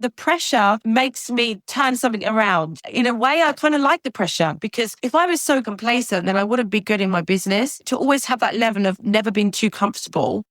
the pressure makes me turn something around. In a way, I kind of like the pressure, because if I was so complacent, then I wouldn't be good in my business. To always have that level of never being too comfortable.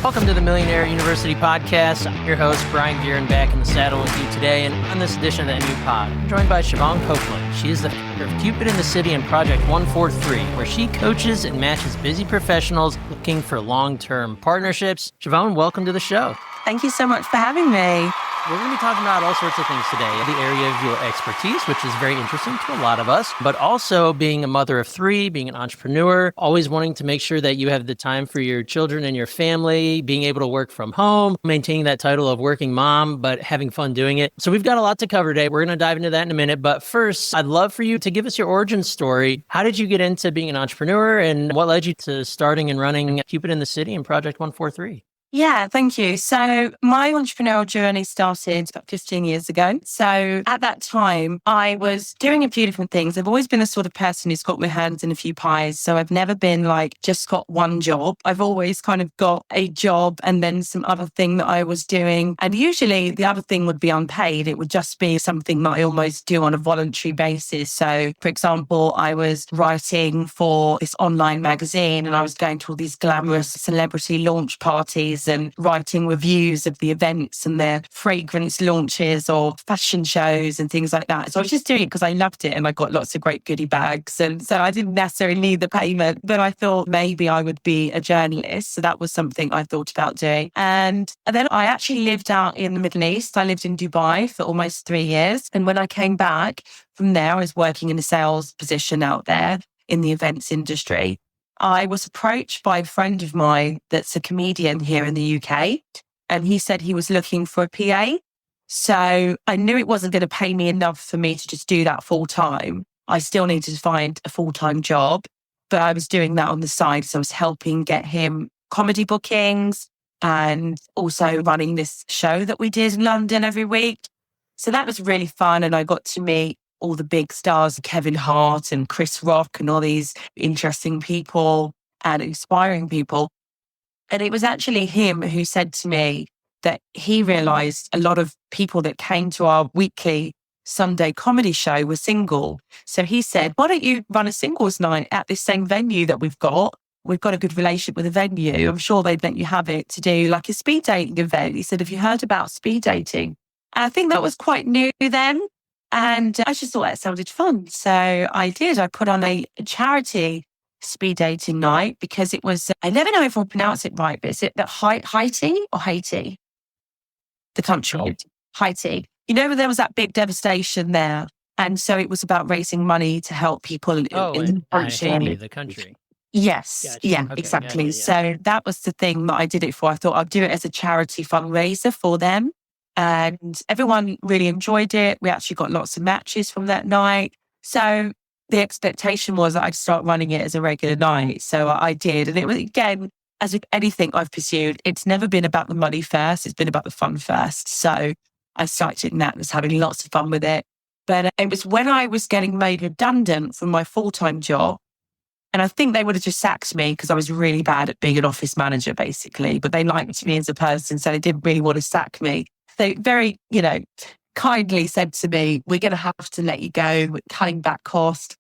Welcome to the Millionaire University Podcast. I'm your host, Brien Gearin, back in the saddle with you today. And on this edition of the new pod, I'm joined by Siobhan Copland. She is the founder of Cupid in the City and Project 143, where she coaches and matches busy professionals looking for long-term partnerships. Siobhan, welcome to the show. Thank you so much for having me. We're going to be talking about all sorts of things today. The area of your expertise, which is very interesting to a lot of us, but also being a mother of three, being an entrepreneur, always wanting to make sure that you have the time for your children and your family, being able to work from home, maintaining that title of working mom, but having fun doing it. So we've got a lot to cover today. We're going to dive into that in a minute. But first, I'd love for you to give us your origin story. How did you get into being an entrepreneur, and what led you to starting and running Cupid in the City and Project 143? Yeah, thank you. So my entrepreneurial journey started about 15 years ago. So at that time, I was doing a few different things. I've always been the sort of person who's got my hands in a few pies. So I've never been like just got one job. I've always kind of got a job and then some other thing that I was doing. And usually the other thing would be unpaid. It would just be something that I almost do on a voluntary basis. So for example, I was writing for this online magazine and I was going to all these glamorous celebrity launch parties and writing reviews of the events and their fragrance launches or fashion shows and things like that. So I was just doing it because I loved it and I got lots of great goodie bags. And so I didn't necessarily need the payment, but I thought maybe I would be a journalist. So that was something I thought about doing. And then I actually lived out in the Middle East. I lived in Dubai for almost 3 years. And when I came back from there, I was working in a sales position out there in the events industry. I was approached by a friend of mine that's a comedian here in the UK, and he said he was looking for a PA. So I knew it wasn't going to pay me enough for me to just do that full time. I still needed to find a full-time job, but I was doing that on the side. So I was helping get him comedy bookings and also running this show that we did in London every week. So that was really fun. And I got to meet all the big stars, Kevin Hart and Chris Rock and all these interesting people and inspiring people. And it was actually him who said to me that he realized a lot of people that came to our weekly Sunday comedy show were single. So he said, why don't you run a singles night at this same venue that we've got? We've got a good relationship with the venue. I'm sure they'd let you have it to do like a speed dating event. He said, have you heard about speed dating? And I think that was quite new then. And I just thought that sounded fun. So I did. I put on a charity speed dating night because it was, I never know if I pronounce it right, but is it that Haiti or Haiti? The country. Oh. Haiti. You know, there was that big devastation there. And so it was about raising money to help people in the country. Haiti, the country. Yes. Gotcha. Yeah, Okay. exactly. Gotcha. So that was the thing that I did it for. I thought I'd do it as a charity fundraiser for them. And everyone really enjoyed it. We actually got lots of matches from that night. So the expectation was that I'd start running it as a regular night. So I did. And it was, again, as with anything I've pursued, it's never been about the money first. It's been about the fun first. So I started in that and was having lots of fun with it. But it was when I was getting made redundant from my full-time job. And I think they would have just sacked me because I was really bad at being an office manager, basically. But they liked me as a person, so they didn't really want to sack me. They very, kindly said to me, we're going to have to let you go, we're cutting back cost.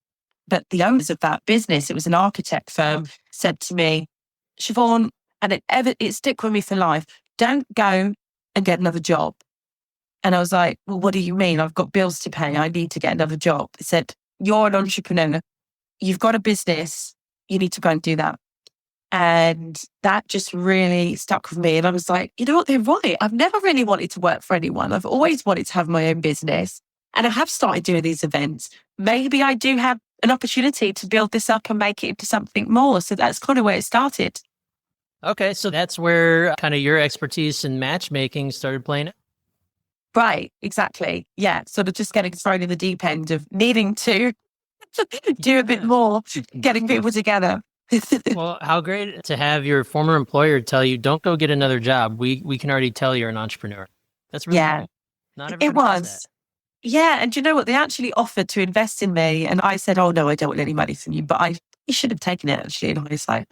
But the owners of that business, it was an architect firm, said to me, Siobhan, and it stuck with me for life, don't go and get another job. And I was like, well, what do you mean? I've got bills to pay. I need to get another job. They said, you're an entrepreneur. You've got a business. You need to go and do that. And that just really stuck with me. And I was like, you know what, they're right. I've never really wanted to work for anyone. I've always wanted to have my own business. And I have started doing these events. Maybe I do have an opportunity to build this up and make it into something more. So that's kind of where it started. Okay. So that's where kind of your expertise in matchmaking started playing it. Right. Exactly. Yeah. Sort of just getting thrown in the deep end of needing to do a bit more, getting people together. Well, how great to have your former employer tell you, don't go get another job. We can already tell you're an entrepreneur. That's really cool. Not everybody it was. Yeah. And you know what? They actually offered to invest in me. And I said, oh, no, I don't want any money from you. But you should have taken it actually. And I was like,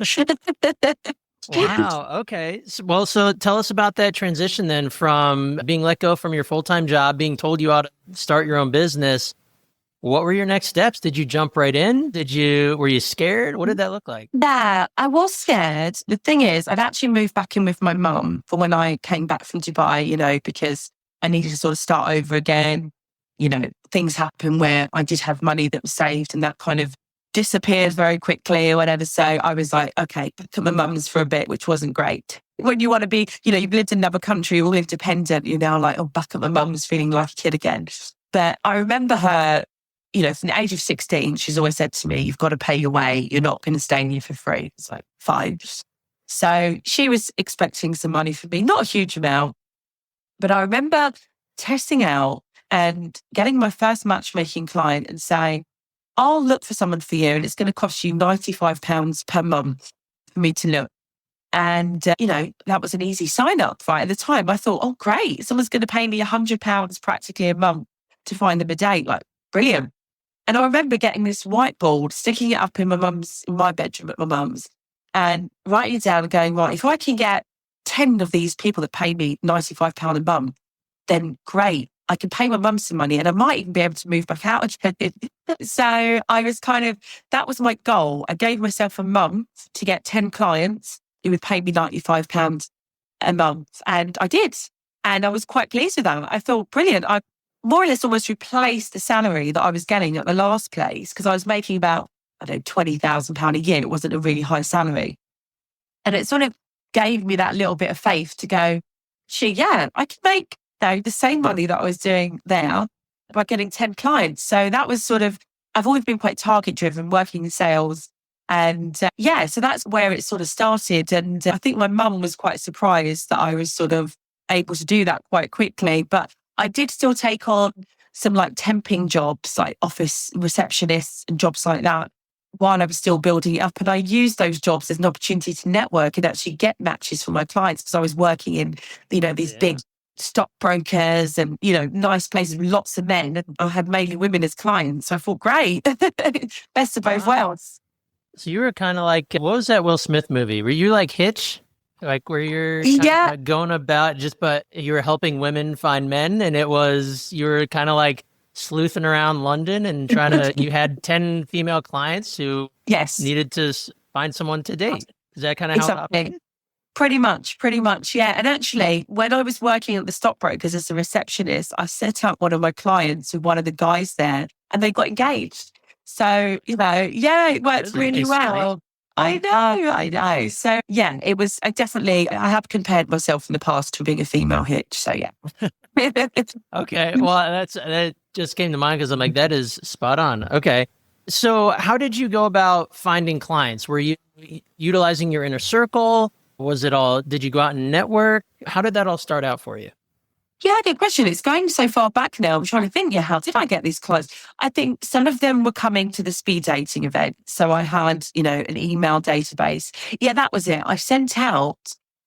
Wow. Okay. So tell us about that transition then from being let go from your full-time job, being told you ought to start your own business. What were your next steps? Did you jump right in? Were you scared? What did that look like? Yeah, I was scared. The thing is, I'd actually moved back in with my mum for when I came back from Dubai, because I needed to sort of start over again. Things happen where I did have money that was saved and that kind of disappeared very quickly or whatever. So I was like, okay, back at my mum's for a bit, which wasn't great. When you want to be, you've lived in another country, you're all independent, you're now like, oh, back at my mum's feeling like a kid again. But I remember her, from the age of 16, she's always said to me, you've got to pay your way. You're not going to stay in here for free. It's like, fine. So she was expecting some money from me, not a huge amount. But I remember testing out and getting my first matchmaking client and saying, I'll look for someone for you and it's going to cost you £95 per month for me to look. And, that was an easy sign up, right? At the time, I thought, oh, great. Someone's going to pay me £100 practically a month to find them a date. Like, brilliant. And I remember getting this whiteboard, sticking it up in my bedroom at my mum's and writing it down and going, right, if I can get 10 of these people that pay me £95 a month, then great. I can pay my mum some money and I might even be able to move back out again. So I was that was my goal. I gave myself a month to get 10 clients who would pay me £95 a month. And I did. And I was quite pleased with that. I thought, brilliant. I more or less almost replaced the salary that I was getting at the last place because I was making about, £20,000 a year. It wasn't a really high salary. And it sort of gave me that little bit of faith to go, I could make the same money that I was doing there by getting 10 clients. So that was I've always been quite target driven, working in sales. And so that's where it sort of started. And I think my mum was quite surprised that I was able to do that quite quickly. But I did still take on some temping jobs, like office receptionists and jobs like that while I was still building it up. And I used those jobs as an opportunity to network and actually get matches for my clients because I was working in, these big stockbrokers and, nice places with lots of men. And I had mainly women as clients. So I thought, great, best of both worlds. So you were kind of like, what was that Will Smith movie? Were you like Hitch? Like where you're going about but you were helping women find men and you were kind of like sleuthing around London and you had 10 female clients who needed to find someone to date. Is that kind of how it operated? Pretty much. Yeah. And actually, when I was working at the stockbrokers as a receptionist, I set up one of my clients with one of the guys there and they got engaged. So, it worked really well. I know. So, it was, I have compared myself in the past to being a female Hitch. So, yeah. Okay. Well, that just came to mind because I'm like, that is spot on. Okay. So how did you go about finding clients? Were you utilizing your inner circle? Did you go out and network? How did that all start out for you? Yeah, good question. It's going so far back now. I'm trying to think, how did I get these clients? I think some of them were coming to the speed dating event. So I had, an email database. Yeah, that was it. I sent out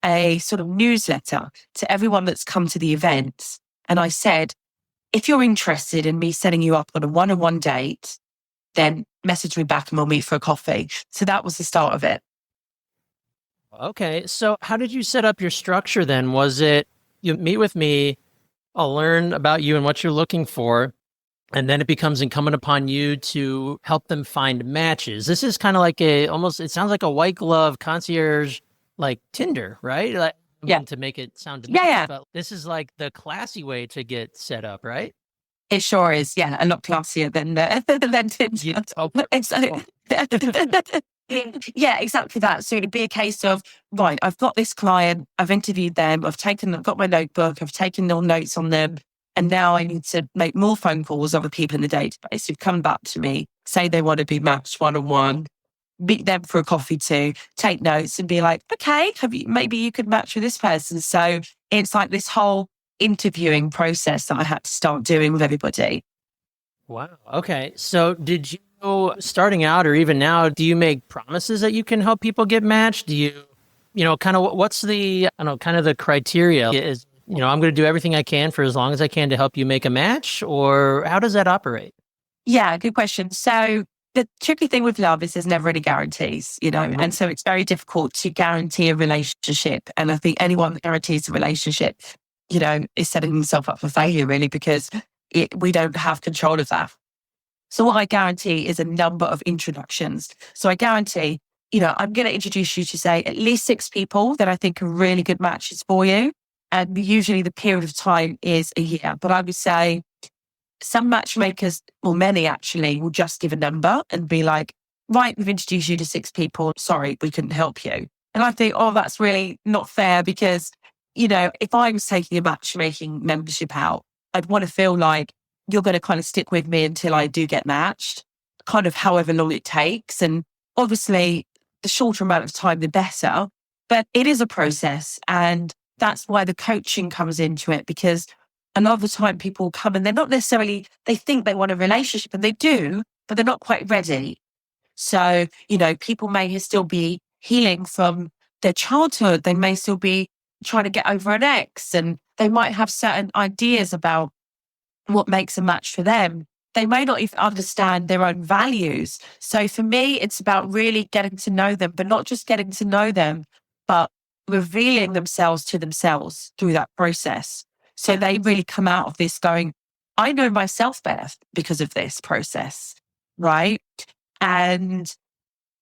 a sort of newsletter to everyone that's come to the event. And I said, if you're interested in me setting you up on a one-on-one date, then message me back and we'll meet for a coffee. So that was the start of it. Okay. So how did you set up your structure then? Was it, you meet with me, I'll learn about you and what you're looking for, and then it becomes incumbent upon you to help them find matches. This is kind of like it sounds like a white glove concierge, like Tinder, right? To make it sound but this is like the classy way to get set up, right? It sure is, a lot classier than Tinder. Yeah, exactly that. So it'd be a case of, right, I've got this client, I've interviewed them, I've got my notebook, I've taken all notes on them, and now I need to make more phone calls of the people in the database who've come back to me, say they want to be matched one-on-one, meet them for a coffee too, take notes and be like, okay, maybe you could match with this person. So it's like this whole interviewing process that I had to start doing with everybody. Wow. Okay. So did you, starting out or even now, do you make promises that you can help people get matched? Do you, kind of what's the, kind of the criteria is, I'm going to do everything I can for as long as I can to help you make a match, or how does that operate? Yeah, good question. So the tricky thing with love is there's never any guarantees, and so it's very difficult to guarantee a relationship. And I think anyone that guarantees a relationship, is setting themselves up for failure, really, because we don't have control of that. So what I guarantee is a number of introductions. So I guarantee, I'm going to introduce you to, say, at least 6 people that I think are really good matches for you. And usually the period of time is a year. But I would say some matchmakers, or many actually, will just give a number and be like, right, we've introduced you to 6 people. Sorry, we couldn't help you. And I think, that's really not fair because, if I was taking a matchmaking membership out, I'd want to feel like you're going to kind of stick with me until I do get matched, kind of however long it takes. And obviously, the shorter amount of time, the better. But it is a process. And that's why the coaching comes into it, because a lot of the time people come and they're not necessarily, they think they want a relationship and they do, but they're not quite ready. So, people may still be healing from their childhood. They may still be trying to get over an ex, and they might have certain ideas about what makes a match for them. They may not even understand their own values. So for me, it's about really getting to know them, but not just getting to know them, but revealing themselves to themselves through that process. So they really come out of this going, I know myself better because of this process, right? And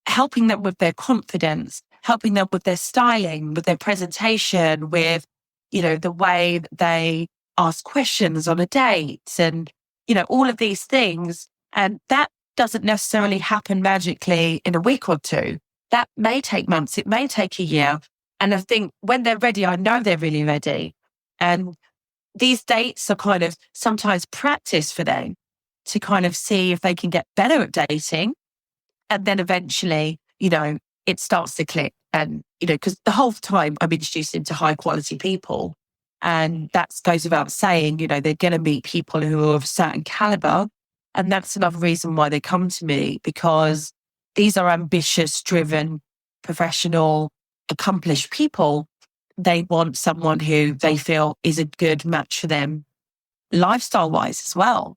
helping them with their confidence, helping them with their styling, with their presentation, with, the way that they ask questions on a date and, all of these things. And that doesn't necessarily happen magically in a week or two. That may take months. It may take a year. And I think when they're ready, I know they're really ready. And these dates are kind of sometimes practice for them to kind of see if they can get better at dating. And then eventually, it starts to click. And, because the whole time I'm introduced into high quality people. And that goes without saying, they're going to meet people who are of a certain caliber. And that's another reason why they come to me, because these are ambitious, driven, professional, accomplished people. They want someone who they feel is a good match for them lifestyle wise as well,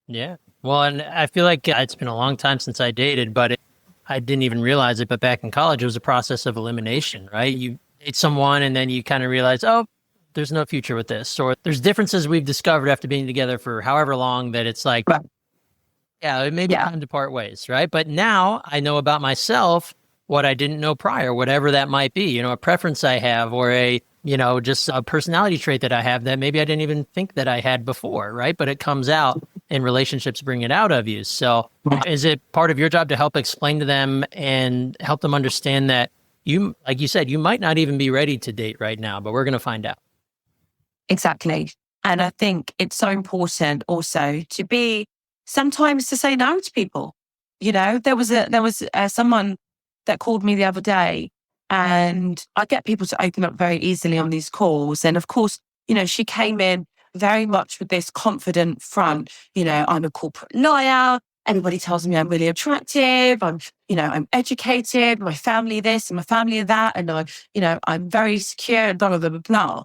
Yeah. Well, and I feel like it's been a long time since I dated, but I didn't even realize it. But back in college, it was a process of elimination, right? You date someone and then you kind of realize, oh, there's no future with this. Or there's differences we've discovered after being together for however long that it's like, Right. yeah, it may be time to part ways, right? But now I know about myself what I didn't know prior, whatever that might be, a preference I have or just a personality trait that I have that maybe I didn't even think that I had before, right? But it comes out and relationships bring it out of you. So is it part of your job to help explain to them and help them understand that you, like you said, you might not even be ready to date right now, but we're going to find out. Exactly. And I think it's so important also to be sometimes to say no to people. There was someone that called me the other day, and I get people to open up very easily on these calls. And of course, she came in very much with this confident front. I'm a corporate lawyer. Everybody tells me I'm really attractive. I'm educated, my family this and my family that. And I'm very secure and blah, blah, blah, blah, blah.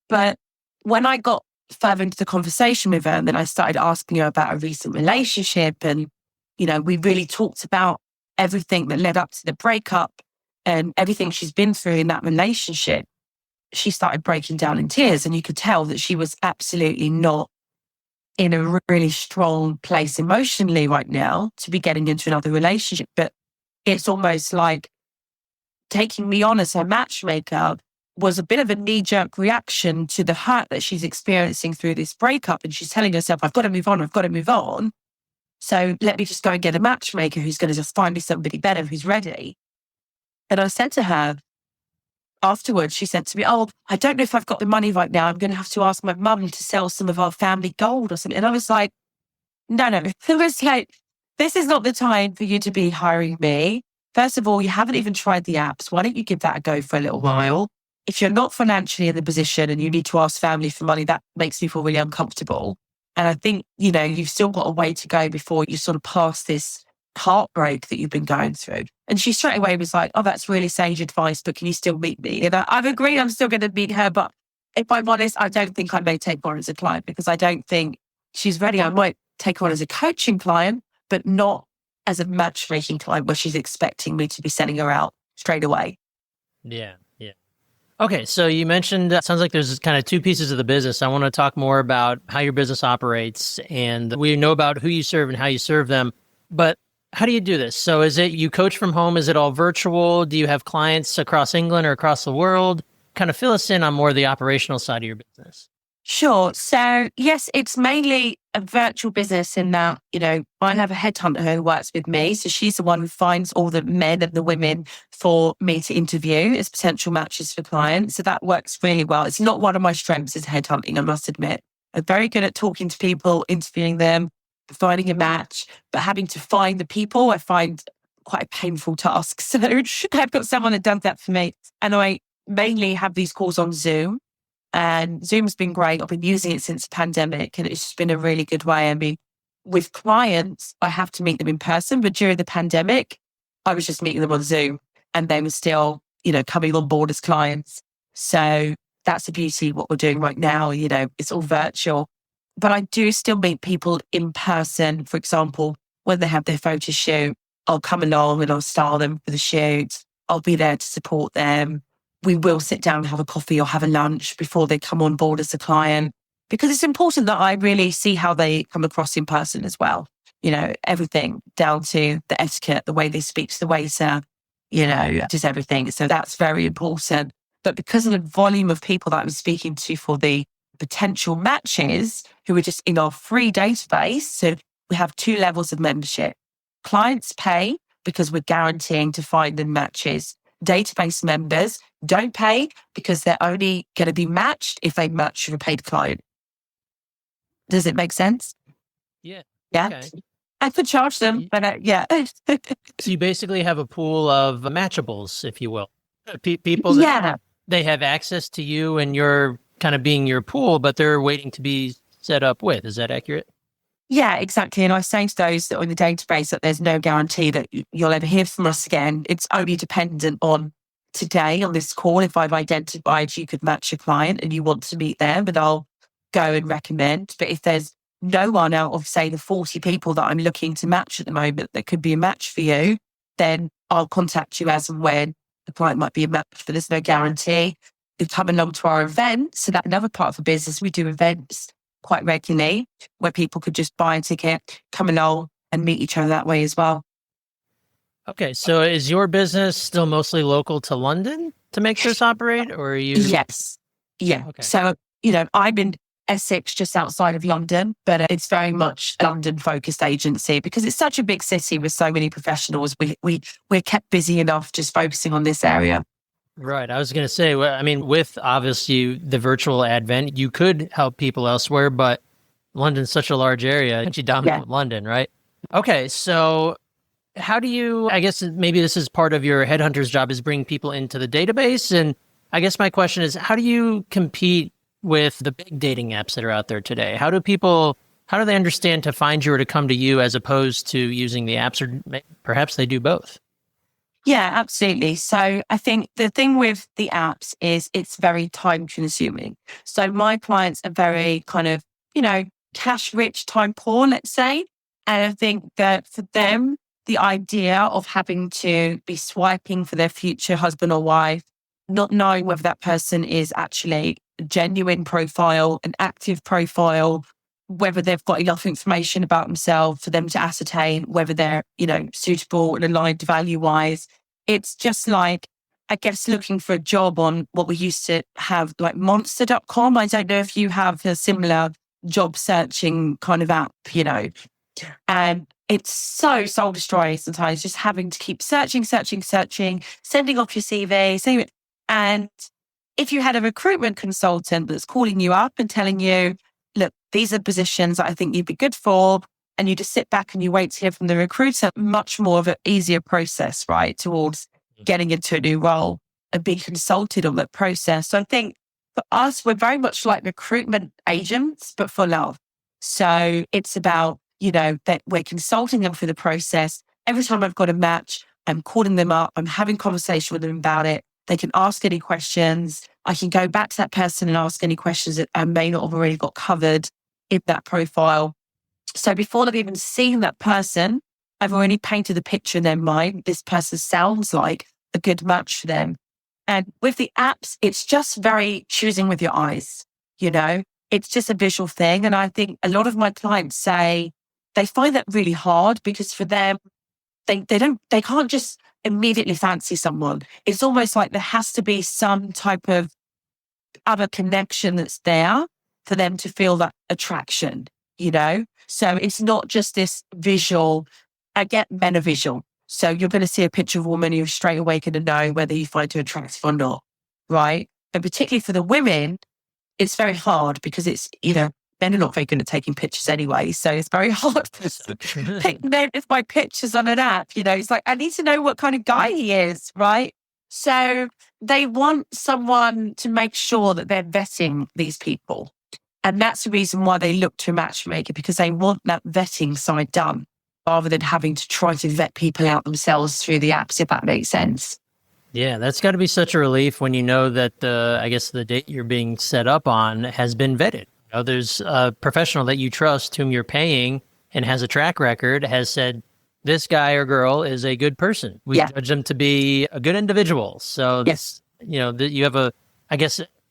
But when I got further into the conversation with her, and then I started asking her about a recent relationship, and, we really talked about everything that led up to the breakup and everything she's been through in that relationship, she started breaking down in tears. And you could tell that she was absolutely not in a really strong place emotionally right now to be getting into another relationship. But it's almost like taking me on as her matchmaker was a bit of a knee-jerk reaction to the hurt that she's experiencing through this breakup. And she's telling herself, I've got to move on, I've got to move on. So let me just go and get a matchmaker who's going to just find me somebody better who's ready. And I said to her afterwards, she said to me, oh, I don't know if I've got the money right now. I'm going to have to ask my mum to sell some of our family gold or something. And I was like, no. I was like, this is not the time for you to be hiring me. First of all, you haven't even tried the apps. Why don't you give that a go for a little while? If you're not financially in the position and you need to ask family for money, that makes me feel really uncomfortable. And I think, you've still got a way to go before you sort of pass this heartbreak that you've been going through. And she straight away was like, oh, that's really sage advice, but can you still meet me? And I've agreed I'm still going to meet her. But if I'm honest, I don't think I may take her on as a client because I don't think she's ready. I might take her on as a coaching client, but not as a matchmaking client where she's expecting me to be sending her out straight away. Yeah. Yeah. Okay. So you mentioned, sounds like there's kind of two pieces of the business. I want to talk more about how your business operates, and we know about who you serve and how you serve them, but how do you do this? So is it you coach from home? Is it all virtual? Do you have clients across England or across the world? Kind of fill us in on more of the operational side of your business. Sure. So yes, it's mainly a virtual business in that, I have a headhunter who works with me. So she's the one who finds all the men and the women for me to interview as potential matches for clients. So that works really well. It's not one of my strengths is headhunting, I must admit. I'm very good at talking to people, interviewing them, finding a match, but having to find the people, I find quite a painful task. So I've got someone that does that for me. And I mainly have these calls on Zoom. And Zoom's been great. I've been using it since the pandemic, and it's just been a really good way. I mean, with clients, I have to meet them in person, but during the pandemic, I was just meeting them on Zoom, and they were still, coming on board as clients. So that's the beauty of what we're doing right now. It's all virtual, but I do still meet people in person. For example, when they have their photo shoot, I'll come along and I'll style them for the shoot. I'll be there to support them. We will sit down and have a coffee or have a lunch before they come on board as a client, because it's important that I really see how they come across in person as well. Everything down to the etiquette, the way they speak to the waiter, just everything. So that's very important. But because of the volume of people that I'm speaking to for the potential matches who are just in our free database, so we have 2 levels of membership. Clients pay because we're guaranteeing to find them matches. Database members don't pay because they're only going to be matched if they match with a paid client. Does it make sense? Yeah. Yeah. Okay. I could charge them, but yeah. So you basically have a pool of matchables, if you will. People that they have access to you and you're kind of being your pool, but they're waiting to be set up with. Is that accurate? Yeah, exactly. And I say to those that are in the database that there's no guarantee that you'll ever hear from us again. It's only dependent on today on this call. If I've identified you could match a client and you want to meet them, but I'll go and recommend. But if there's no one out of, say, the 40 people that I'm looking to match at the moment that could be a match for you, then I'll contact you as and when the client might be a match, but there's no guarantee. You come along to our event. So that's another part of the business. We do events quite regularly where people could just buy a ticket, come along and meet each other that way as well. Okay. So is your business still mostly local to London to make this operate, or are you? Yes. Yeah. Okay. So, I'm in Essex, just outside of London, but it's very much a London focused agency because it's such a big city with so many professionals. We're kept busy enough just focusing on this area. Right. I was going to say, with obviously the virtual advent, you could help people elsewhere, but London's such a large area. You dominate London, right? Okay. So how do you, I guess maybe this is part of your headhunter's job, is bring people into the database. And I guess my question is, how do you compete with the big dating apps that are out there today? How do they understand to find you or to come to you as opposed to using the apps, or perhaps they do both? Yeah, absolutely. So I think the thing with the apps is it's very time consuming. So my clients are very kind of, cash rich, time poor, let's say. And I think that for them, the idea of having to be swiping for their future husband or wife, not knowing whether that person is actually a genuine profile, an active profile, whether they've got enough information about themselves for them to ascertain whether they're, suitable and aligned value-wise. It's just like, I guess, looking for a job on what we used to have, like monster.com. I don't know if you have a similar job searching kind of app, and it's so soul destroying sometimes, just having to keep searching, sending off your CV. And if you had a recruitment consultant that's calling you up and telling you, look, these are positions that I think you'd be good for, and you just sit back and you wait to hear from the recruiter, much more of an easier process, right, towards getting into a new role and being consulted on that process. So I think for us, we're very much like recruitment agents, but for love. So it's about, that we're consulting them for the process. Every time I've got a match, I'm calling them up, I'm having conversation with them about it. They can ask any questions. I can go back to that person and ask any questions that I may not have already got covered in that profile. So before they've even seen that person, I've already painted a picture in their mind. This person sounds like a good match for them. And with the apps, it's just very choosing with your eyes, it's just a visual thing. And I think a lot of my clients say they find that really hard because for them, they can't just immediately fancy someone. It's almost like there has to be some type of other connection that's there for them to feel that attraction, So it's not just this visual. I get men are visual. So you're going to see a picture of a woman, you're straight away going to know whether you find her attractive or not, right? And particularly for the women, it's very hard because it's, men are not very good at taking pictures anyway. So it's very hard to pick men with my pictures on an app. It's like, I need to know what kind of guy he is, right? So they want someone to make sure that they're vetting these people. And that's the reason why they look to a matchmaker, because they want that vetting side done rather than having to try to vet people out themselves through the apps, if that makes sense. Yeah, that's got to be such a relief when you know that the date you're being set up on has been vetted. There's a professional that you trust whom you're paying and has a track record, has said, this guy or girl is a good person. We judge them to be a good individual. So, yes, you have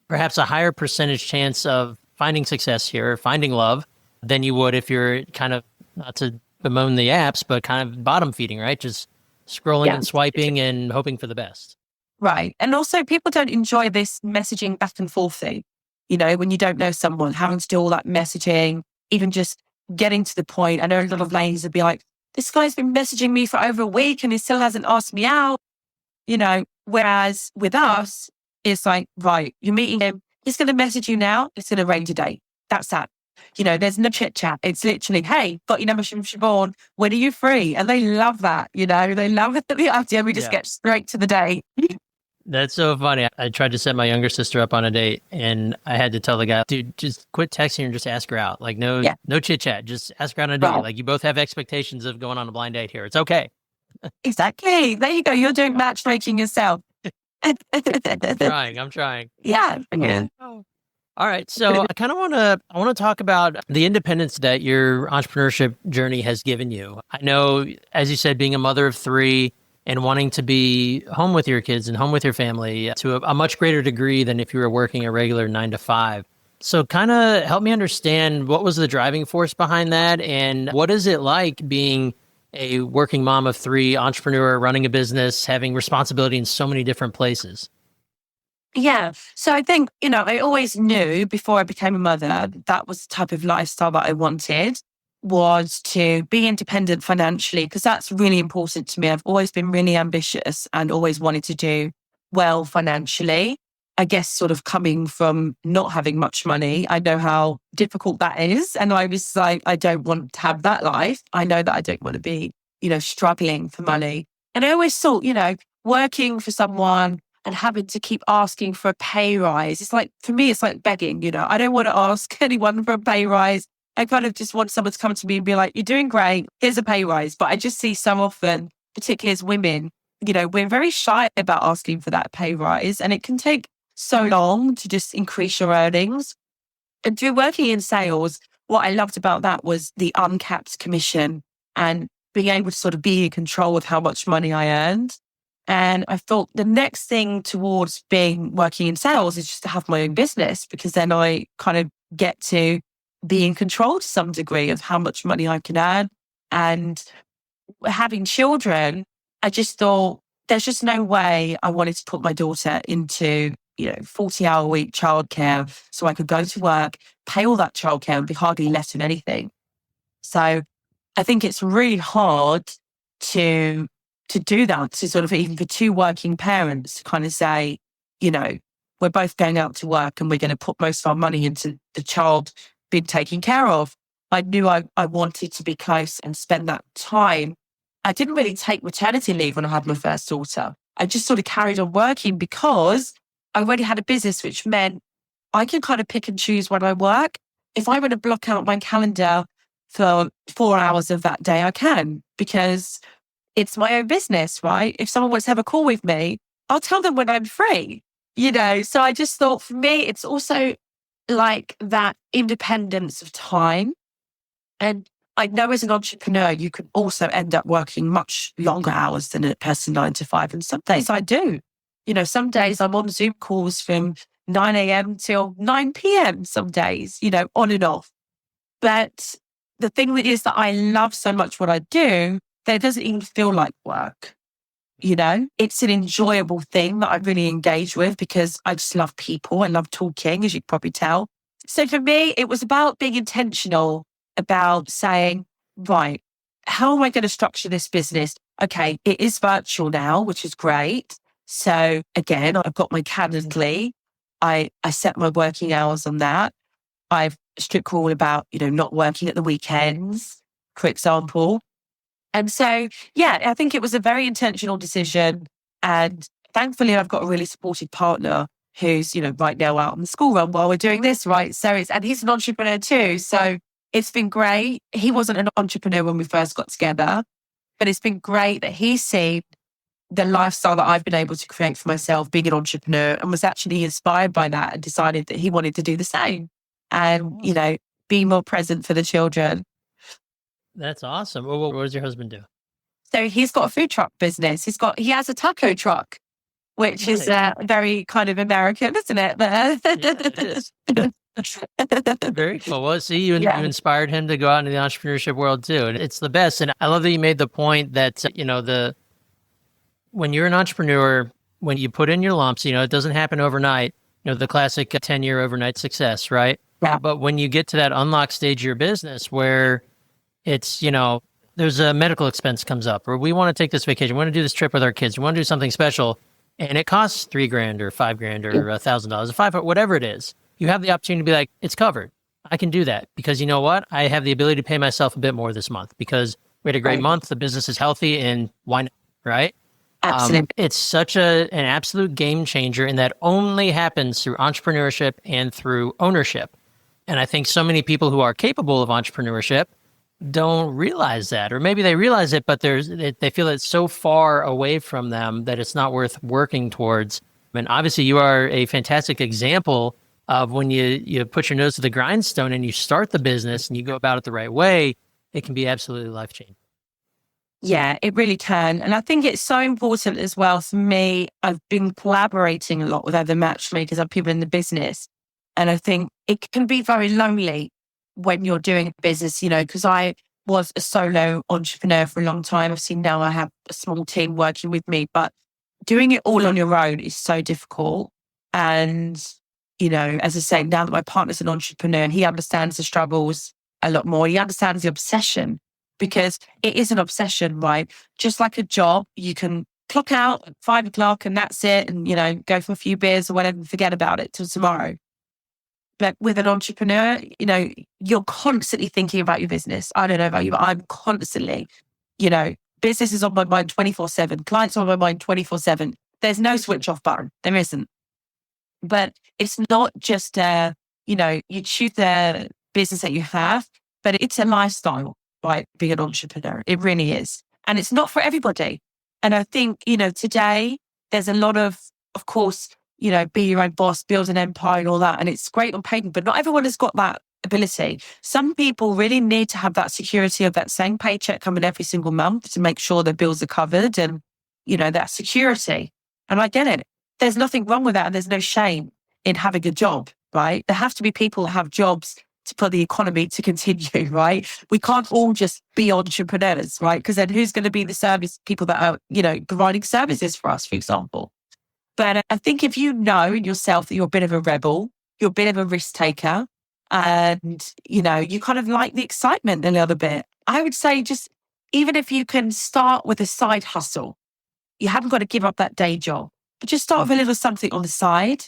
perhaps a higher percentage chance of finding success here, finding love, than you would if you're kind of, not to bemoan the apps, but kind of bottom feeding, right? Just scrolling and swiping and hoping for the best. Right. And also people don't enjoy this messaging back and forth thing. When you don't know someone, having to do all that messaging, even just getting to the point. I know a lot of ladies would be like, this guy's been messaging me for over a week and he still hasn't asked me out, whereas with us, it's like, right, you're meeting him. He's going to message you now. It's going to arrange a date. That's that. There's no chit chat. It's literally, hey, got your number from Siobhan. When are you free? And they love that. They love it. The idea we just get straight to the date. That's so funny. I tried to set my younger sister up on a date and I had to tell the guy, dude, just quit texting her and just ask her out. Like no chit chat. Just ask her on a date. Right. Like you both have expectations of going on a blind date here. It's okay. Exactly. There you go. You're doing matchmaking yourself. I'm trying. Yeah. All right. So I kind of want to talk about the independence that your entrepreneurship journey has given you. I know, as you said, being a mother of 3 and wanting to be home with your kids and home with your family to a much greater degree than if you were working a regular 9 to 5. So kind of help me understand what was the driving force behind that and what is it like being a working mom of 3, entrepreneur, running a business, having responsibility in so many different places? Yeah. So I think, I always knew before I became a mother, that was the type of lifestyle that I wanted, was to be independent financially, because that's really important to me. I've always been really ambitious and always wanted to do well financially. I guess sort of coming from not having much money, I know how difficult that is. And I was like, I don't want to have that life. I know that I don't want to be, struggling for money. And I always thought, working for someone and having to keep asking for a pay rise. It's like, for me, it's like begging, I don't want to ask anyone for a pay rise. I kind of just want someone to come to me and be like, you're doing great, here's a pay rise. But I just see so often, particularly as women, we're very shy about asking for that pay rise. And it can take so long to just increase your earnings. And through working in sales, what I loved about that was the uncapped commission and being able to sort of be in control of how much money I earned. And I thought the next thing towards working in sales is just to have my own business, because then I kind of get to be in control to some degree of how much money I can earn. And having children, I just thought there's just no way I wanted to put my daughter into 40-hour-a-week childcare so I could go to work, pay all that childcare and be hardly left with anything. So I think it's really hard to do that, to sort of, even for 2 working parents, to kind of say, we're both going out to work and we're going to put most of our money into the child being taken care of. I knew I wanted to be close and spend that time. I didn't really take maternity leave when I had my first daughter. I just sort of carried on working because I already had a business, which meant I can kind of pick and choose when I work. If I want to block out my calendar for 4 hours of that day, I can, because it's my own business, right? If someone wants to have a call with me, I'll tell them when I'm free, So I just thought, for me, it's also like that independence of time. And I know as an entrepreneur, you can also end up working much longer hours than a person 9 to 5. And some days I do. Some days I'm on Zoom calls from 9 a.m. till 9 p.m. some days, on and off. But the thing is that I love so much what I do that it doesn't even feel like work. It's an enjoyable thing that I really engage with because I just love people. I love talking, as you can probably tell. So for me, it was about being intentional about saying, right, how am I going to structure this business? Okay, it is virtual now, which is great. So again, I've got my Calendly. I set my working hours on that. I've strict rule about, not working at the weekends, for example. And so, yeah, I think it was a very intentional decision. And thankfully, I've got a really supportive partner who's, right now out on the school run while we're doing this, right? So and he's an entrepreneur too. So it's been great. He wasn't an entrepreneur when we first got together, but it's been great that he's seen the lifestyle that I've been able to create for myself, being an entrepreneur, and was actually inspired by that and decided that he wanted to do the same and, be more present for the children. That's awesome. What does your husband do? So he's got a food truck business. He has a taco truck, which is very kind of American, isn't it? Yeah, it is. Very cool. Well, see, you inspired him to go out into the entrepreneurship world too. And it's the best. And I love that you made the point that, when you're an entrepreneur, when you put in your lumps, it doesn't happen overnight, the classic 10-year overnight success, right? Yeah. But when you get to that unlock stage of your business where it's, there's a medical expense comes up, or we want to take this vacation, we want to do this trip with our kids, we want to do something special, and it costs $3,000 or $5,000 or $1,000, $500, whatever it is, you have the opportunity to be like, it's covered. I can do that because you know what? I have the ability to pay myself a bit more this month because we had a great month, the business is healthy, and why not, right? Absolutely. It's such an absolute game changer, and that only happens through entrepreneurship and through ownership. And I think so many people who are capable of entrepreneurship don't realize that, or maybe they realize it, but they feel it's so far away from them that it's not worth working towards. And obviously you are a fantastic example of when you put your nose to the grindstone and you start the business and you go about it the right way, it can be absolutely life-changing. Yeah, it really can. And I think it's so important as well for me. I've been collaborating a lot with other matchmakers, other people in the business. And I think it can be very lonely when you're doing a business, because I was a solo entrepreneur for a long time. I've seen now I have a small team working with me, but doing it all on your own is so difficult. And, as I say, now that my partner's an entrepreneur, he understands the struggles a lot more. He understands the obsession. Because it is an obsession, right? Just like a job, you can clock out at 5 o'clock and that's it. And, go for a few beers or whatever and forget about it till tomorrow. But with an entrepreneur, you're constantly thinking about your business. I don't know about you, but I'm constantly, business is on my mind 24/7. Clients are on my mind 24/7. There's no switch off button. There isn't. But it's not just, you choose the business that you have, but it's a lifestyle. Right, being an entrepreneur. It really is. And it's not for everybody. And I think, today there's a lot of course, be your own boss, build an empire and all that. And it's great on paper, but not everyone has got that ability. Some people really need to have that security of that same paycheck coming every single month to make sure their bills are covered and, that security. And I get it. There's nothing wrong with that. And there's no shame in having a job, right? There have to be people that have jobs for the economy to continue, right? We can't all just be entrepreneurs, right? Because then who's going to be the service people that are, providing services for us, for example? But I think if you know in yourself that you're a bit of a rebel, you're a bit of a risk taker, and, you kind of like the excitement a little bit, I would say just, even if you can start with a side hustle, you haven't got to give up that day job, but just start with a little something on the side.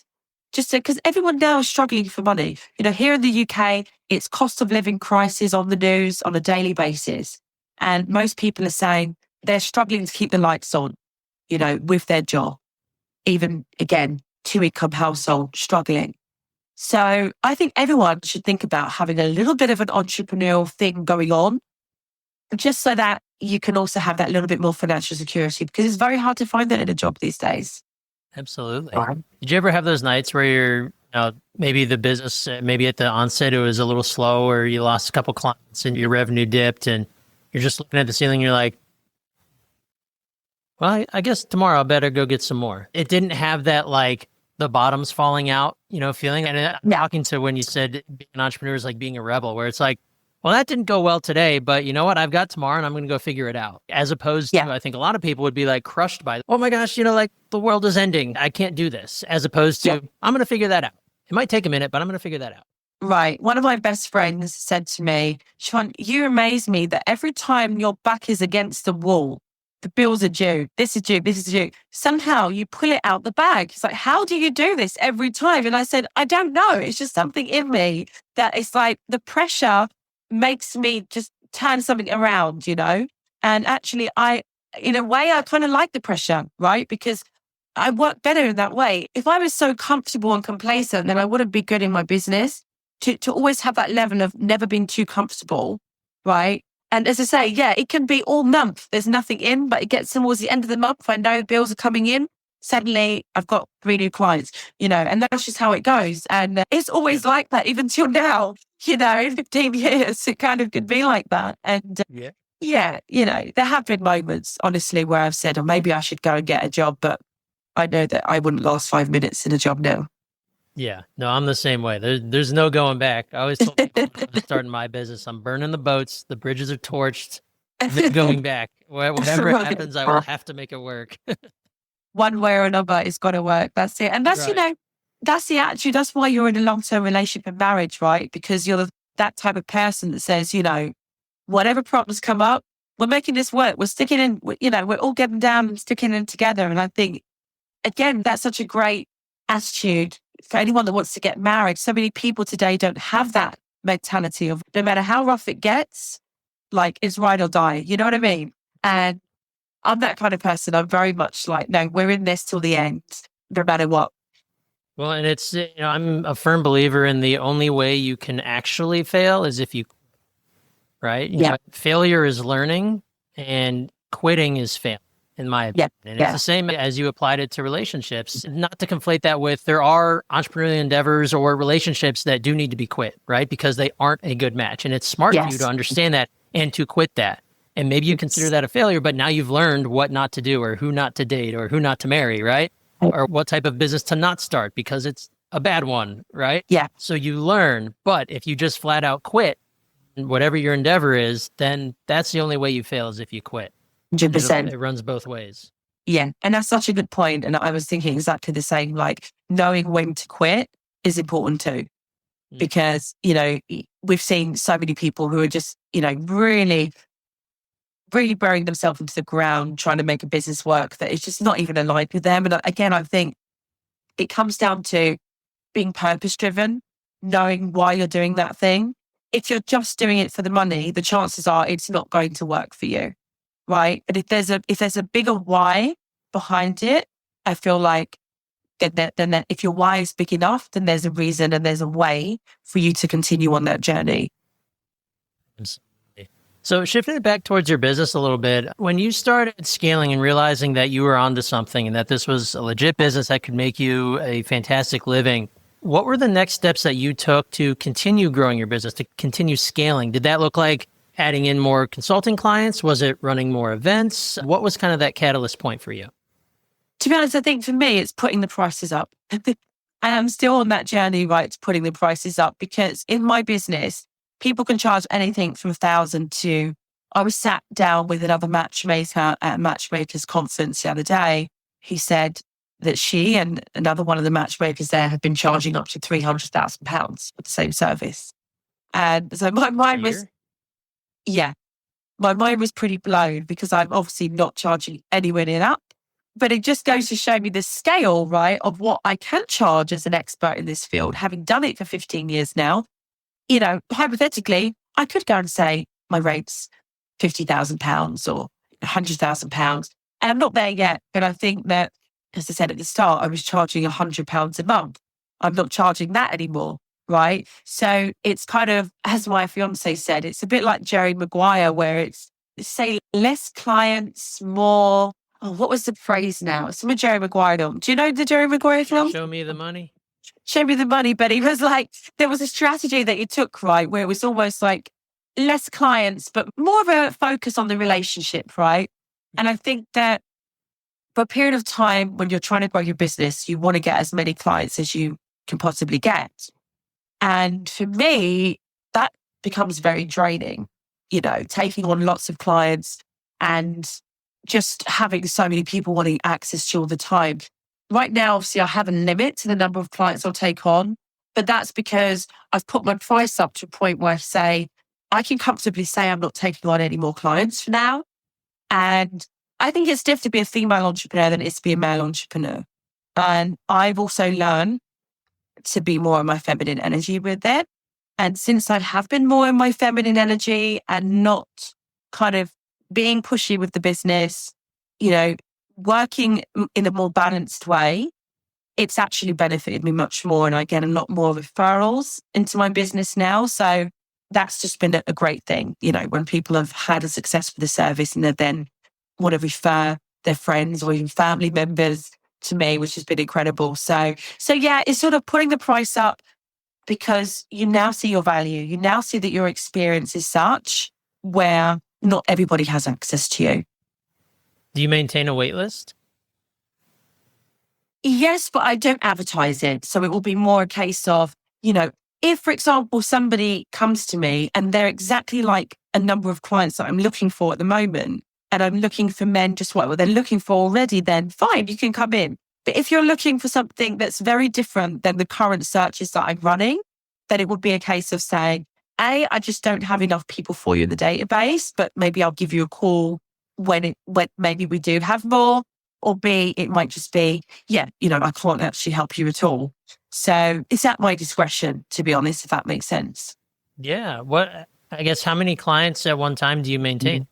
Just because everyone now is struggling for money. Here in the UK, it's cost of living crisis on the news on a daily basis. And most people are saying they're struggling to keep the lights on, with their job. Even, again, 2-income household struggling. So I think everyone should think about having a little bit of an entrepreneurial thing going on, just so that you can also have that little bit more financial security, because it's very hard to find that in a job these days. Absolutely. Did you ever have those nights where you're Maybe the business, maybe at the onset, it was a little slow or you lost a couple clients and your revenue dipped and you're just looking at the ceiling. You're like, well, I guess tomorrow I better go get some more. It didn't have that like the bottom's falling out, feeling. And I'm talking to when you said being an entrepreneur is like being a rebel, where it's like, well, that didn't go well today, but you know what? I've got tomorrow and I'm going to go figure it out. As opposed to, I think a lot of people would be like crushed by, oh my gosh, like the world is ending. I can't do this. As opposed to, I'm going to figure that out. It might take a minute, but I'm going to figure that out. Right. One of my best friends said to me, Siobhan, you amaze me that every time your back is against the wall, the bills are due, this is due, this is due. Somehow you pull it out the bag. It's like, how do you do this every time? And I said, I don't know. It's just something in me that it's like the pressure makes me just turn something around, And actually, in a way, I kind of like the pressure, right? Because I work better in that way. If I was so comfortable and complacent, then I wouldn't be good in my business. To always have that level of never being too comfortable, right? And as I say, it can be all month. There's nothing in, but it gets towards the end of the month. I know bills are coming in. Suddenly, I've got 3 new clients, and that's just how it goes. And it's always like that, even till now, in 15 years, it kind of could be like that. And there have been moments, honestly, where I've said, oh, maybe I should go and get a job, but I know that I wouldn't last 5 minutes in a job now. Yeah, no, I'm the same way. There's no going back. I always told people when I was starting my business, I'm burning the boats. The bridges are torched. No going back. Whatever happens, I will have to make it work. One way or another, it's got to work. That's it. And that's, right. That's the attitude. That's why you're in a long-term relationship and marriage, right? Because you're that type of person that says, whatever problems come up, we're making this work. We're sticking in, we're all getting down and sticking in together. And I think, again, that's such a great attitude for anyone that wants to get married. So many people today don't have that mentality of no matter how rough it gets, like it's ride or die. You know what I mean? And I'm that kind of person. I'm very much like, no, we're in this till the end, no matter what. Well, and it's, I'm a firm believer in the only way you can actually fail is if you, right? Failure is learning and quitting is failing, in my opinion. And it's the same as you applied it to relationships, not to conflate that with, there are entrepreneurial endeavors or relationships that do need to be quit, right? Because they aren't a good match. And it's smart for you to understand that and to quit that. And maybe you consider that a failure, but now you've learned what not to do or who not to date or who not to marry, right? Or what type of business to not start because it's a bad one, right? Yeah. So you learn, but if you just flat out quit, whatever your endeavor is, then that's the only way you fail is if you quit. 100%. It runs both ways. Yeah. And that's such a good point. And I was thinking exactly the same, like knowing when to quit is important too. Because, we've seen so many people who are just, really burying themselves into the ground, trying to make a business work that is just not even aligned with them. And again, I think it comes down to being purpose-driven, knowing why you're doing that thing. If you're just doing it for the money, the chances are it's not going to work for you, right? But if there's a bigger why behind it, I feel like then if your why is big enough, then there's a reason and there's a way for you to continue on that journey. So shifting it back towards your business a little bit, when you started scaling and realizing that you were onto something and that this was a legit business that could make you a fantastic living, what were the next steps that you took to continue growing your business, to continue scaling? Did that look like adding in more consulting clients? Was it running more events? What was kind of that catalyst point for you? To be honest, I think for me, it's putting the prices up. I am still on that journey, right, to putting the prices up because in my business, people can charge anything from $1,000 to, I was sat down with another matchmaker at a matchmakers conference the other day. He said that she and another one of the matchmakers there had been charging up to £300,000 for the same service. And so my mind was, my mind was pretty blown because I'm obviously not charging anywhere near that. But it just goes to show me the scale, right, of what I can charge as an expert in this field, having done it for 15 years now. Hypothetically, I could go and say my rate's £50,000 or £100,000. And I'm not there yet. But I think that, as I said at the start, I was charging £100 a month. I'm not charging that anymore, right? So it's kind of, as my fiance said, it's a bit like Jerry Maguire, where it's, say, less clients, more, what was the phrase now? It's from a Jerry Maguire film. Do you know the Jerry Maguire film? Show me the money. show me the money. But it was like, there was a strategy that you took, right? Where it was almost like less clients, but more of a focus on the relationship, right? And I think that for a period of time when you're trying to grow your business, you want to get as many clients as you can possibly get. And for me, that becomes very draining, taking on lots of clients and just having so many people wanting access to you all the time. Right now, obviously, I have a limit to the number of clients I'll take on, but that's because I've put my price up to a point where I can comfortably say I'm not taking on any more clients for now. And I think it's different to be a female entrepreneur than it is to be a male entrepreneur. And I've also learned to be more in my feminine energy with it. And since I have been more in my feminine energy and not kind of being pushy with the business, working in a more balanced way, it's actually benefited me much more. And I get a lot more referrals into my business now. So that's just been a great thing, when people have had a success with the service and they then want to refer their friends or even family members to me, which has been incredible. So yeah, it's sort of putting the price up because you now see your value. You now see that your experience is such where not everybody has access to you. Do you maintain a wait list? Yes, but I don't advertise it. So it will be more a case of, if, for example, somebody comes to me and they're exactly like a number of clients that I'm looking for at the moment, and I'm looking for men just what they're looking for already, then fine, you can come in. But if you're looking for something that's very different than the current searches that I'm running, then it would be a case of saying, A, I just don't have enough people for you in the database, but maybe I'll give you a call when maybe we do have more. Or B, it might just be, I can't actually help you at all. So it's at my discretion, to be honest, if that makes sense. Yeah. I guess how many clients at one time do you maintain?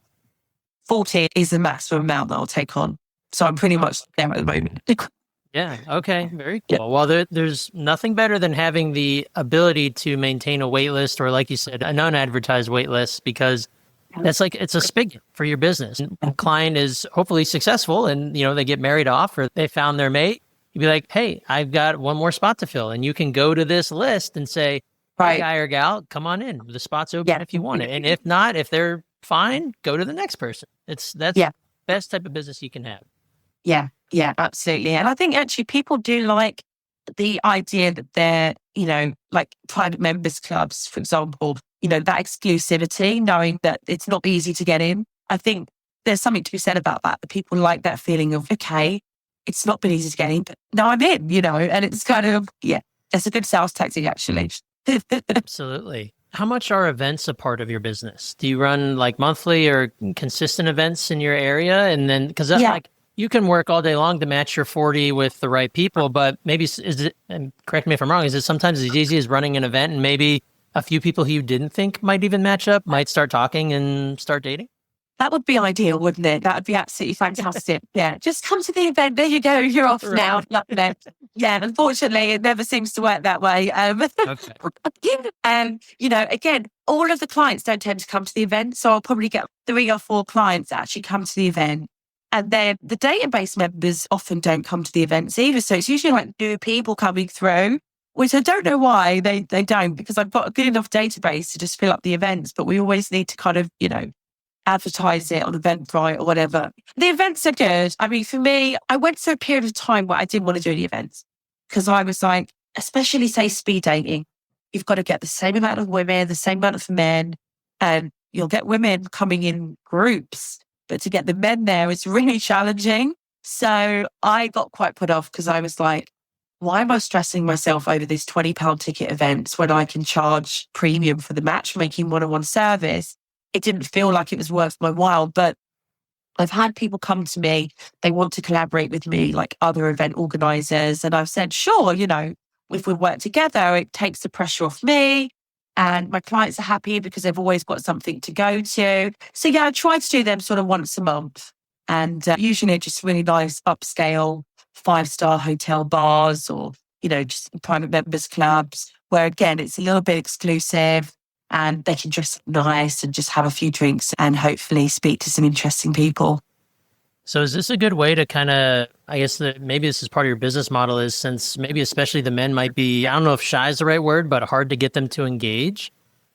40 is the maximum amount that I'll take on. So I'm pretty much there at the moment. Yeah. Okay. Very cool. Yeah. Well, there's nothing better than having the ability to maintain a wait list, or like you said, an unadvertised wait list, because that's like, it's a spigot for your business. And a client is hopefully successful and, they get married off or they found their mate. You'd be like, hey, I've got one more spot to fill. And you can go to this list and say, hey, guy or gal, come on in. The spot's open if you want it. And if not, if they're fine, go to the next person. That's the best type of business you can have. Yeah, absolutely. And I think actually people do like the idea that they're, like private members clubs, for example, that exclusivity, knowing that it's not easy to get in. I think there's something to be said about that. The people like that feeling of, okay, it's not been easy to get in, but now I'm in, and it's kind of, it's a good sales tactic actually. Absolutely. How much are events a part of your business? Do you run like monthly or consistent events in your area? And then, because like you can work all day long to match your 40 with the right people, but maybe is it, and correct me if I'm wrong, is it sometimes as easy as running an event and maybe a few people who you didn't think might even match up might start talking and start dating? That would be ideal, wouldn't it? That would be absolutely fantastic. Yeah, just come to the event. There you go. You're off now. Yeah, unfortunately, it never seems to work that way. Again, all of the clients don't tend to come to the event. So I'll probably get 3 or 4 clients that actually come to the event. And then the database members often don't come to the events either. So it's usually like new people coming through, which I don't know why they don't, because I've got a good enough database to just fill up the events. But we always need to kind of, advertise it on Eventbrite or whatever. The events are good. I mean, for me, I went through a period of time where I didn't want to do any events because I was like, especially say speed dating, you've got to get the same amount of women, the same amount of men, and you'll get women coming in groups, but to get the men there is really challenging. So I got quite put off because I was like, why am I stressing myself over these £20 ticket events when I can charge premium for the matchmaking one-on-one service? It didn't feel like it was worth my while, but I've had people come to me, they want to collaborate with me, like other event organizers. And I've said, sure, if we work together, it takes the pressure off me and my clients are happy because they've always got something to go to. So I try to do them sort of once a month and usually just really nice upscale 5-star hotel bars or, just private members clubs where again, it's a little bit exclusive. And they can dress nice and just have a few drinks and hopefully speak to some interesting people. So is this a good way to kind of, I guess that maybe this is part of your business model, is since maybe especially the men might be, I don't know if shy is the right word, but hard to get them to engage.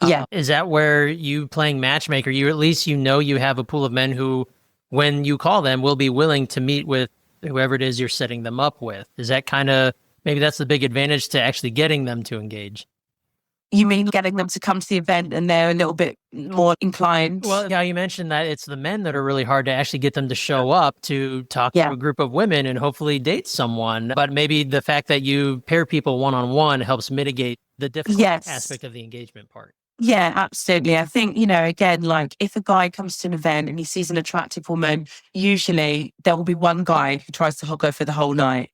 Yeah. Is that where you playing matchmaker, you at least, you have a pool of men who, when you call them, will be willing to meet with whoever it is you're setting them up with? Is that kind of, maybe that's the big advantage to actually getting them to engage? You mean getting them to come to the event and they're a little bit more inclined? Well, yeah, you mentioned that it's the men that are really hard to actually get them to show up to talk to a group of women and hopefully date someone. But maybe the fact that you pair people one-on-one helps mitigate the difficult aspect of the engagement part. Yeah, absolutely. I think, again, like if a guy comes to an event and he sees an attractive woman, usually there will be one guy who tries to go for the whole night,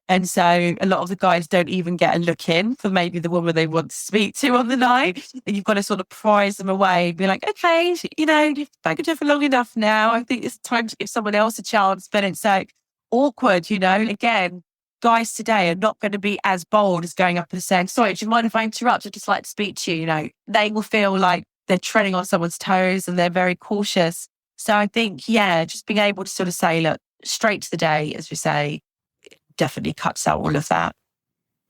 And so a lot of the guys don't even get a look in for maybe the woman they want to speak to on the night. And you've got to sort of prize them away, be like, okay, you've spoken to her for long enough now. I think it's time to give someone else a chance. But it's like awkward, Again, guys today are not going to be as bold as going up and saying, sorry, do you mind if I interrupt? I'd just like to speak to you. They will feel like they're treading on someone's toes and they're very cautious. So I think, just being able to sort of say, look, straight to the day, as we say, definitely cuts out all of that.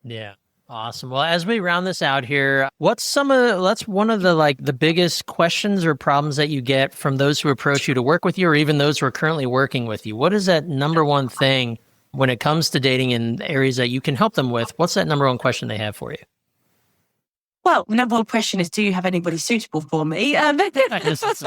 Yeah. Awesome. Well, as we round this out here, what's one of the biggest questions or problems that you get from those who approach you to work with you, or even those who are currently working with you? What is that number one thing when it comes to dating in areas that you can help them with? What's that number one question they have for you? Well, the number one question is, do you have anybody suitable for me? Yeah. And they'll sort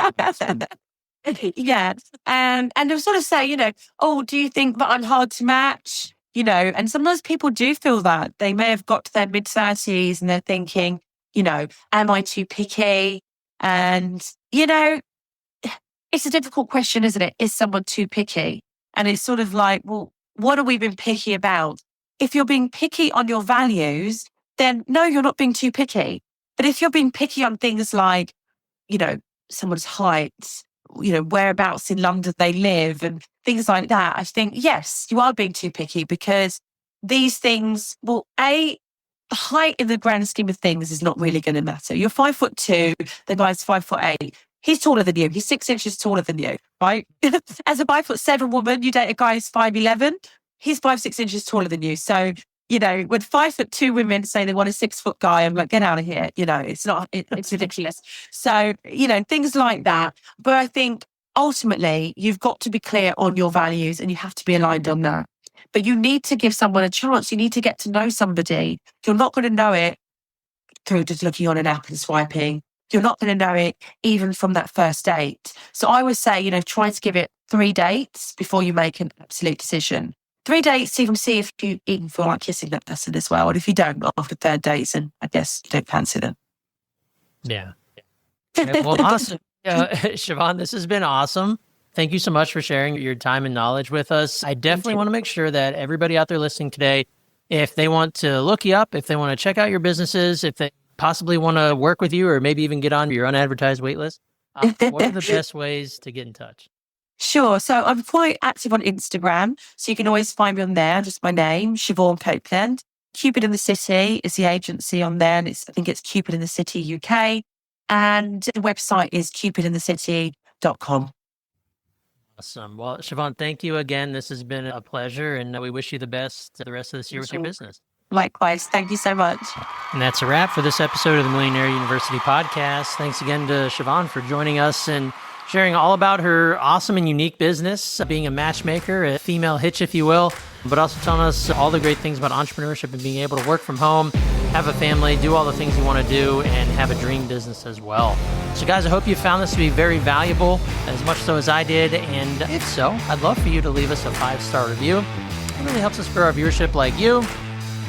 of say, oh, do you think that I'm hard to match? And sometimes people do feel that. They may have got to their mid-30s and they're thinking, am I too picky? And, it's a difficult question, isn't it? Is someone too picky? And it's sort of like, well, what are we being picky about? If you're being picky on your values, then no, you're not being too picky. But if you're being picky on things like, someone's height, whereabouts in London they live and things like that, I think, yes, you are being too picky, because these things, well, the height in the grand scheme of things is not really going to matter. You're 5'2", the guy's 5'8". He's taller than you. He's 6 inches taller than you, right? As a 5'7" woman, you date a guy who's 5'11". He's 5'6" inches taller than you. So, when 5'2" women say they want a 6 foot guy, I'm like, get out of here. It's ridiculous. So, things like that. But I think ultimately you've got to be clear on your values and you have to be aligned on that. But you need to give someone a chance. You need to get to know somebody. You're not going to know it through just looking on an app and swiping. You're not going to know it even from that first date. So I would say, try to give it 3 dates before you make an absolute decision. 3 dates, even see if you even feel like kissing that person as well. And if you don't, after 3rd dates, then I guess you don't fancy them. Yeah. Well, awesome. Siobhan, this has been awesome. Thank you so much for sharing your time and knowledge with us. I definitely want to make sure that everybody out there listening today, if they want to look you up, if they want to check out your businesses, if they possibly want to work with you or maybe even get on your unadvertised wait list, what are the best ways to get in touch? Sure. So I'm quite active on Instagram. So you can always find me on there, just my name, Siobhan Copland. Cupid in the City is the agency on there. And I think it's Cupid in the City UK. And the website is cupidinthecity.com. Awesome. Well, Siobhan, thank you again. This has been a pleasure. And we wish you the best the rest of this year with your business. Likewise. Thank you so much. And that's a wrap for this episode of the Millionaire University podcast. Thanks again to Siobhan for joining us and sharing all about her awesome and unique business, being a matchmaker, a female Hitch, if you will, but also telling us all the great things about entrepreneurship and being able to work from home, have a family, do all the things you want to do, and have a dream business as well. So guys, I hope you found this to be very valuable, as much so as I did. And if so, I'd love for you to leave us a 5-star review. It really helps us grow our viewership like you.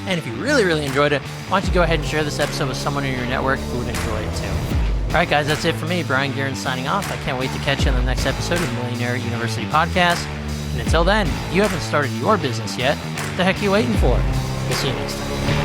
And if you really, really enjoyed it, why don't you go ahead and share this episode with someone in your network who would enjoy it too. All right, guys, that's it for me. Brien Gearin signing off. I can't wait to catch you in the next episode of the Millionaire University podcast. And until then, if you haven't started your business yet, what the heck are you waiting for? We'll see you next time.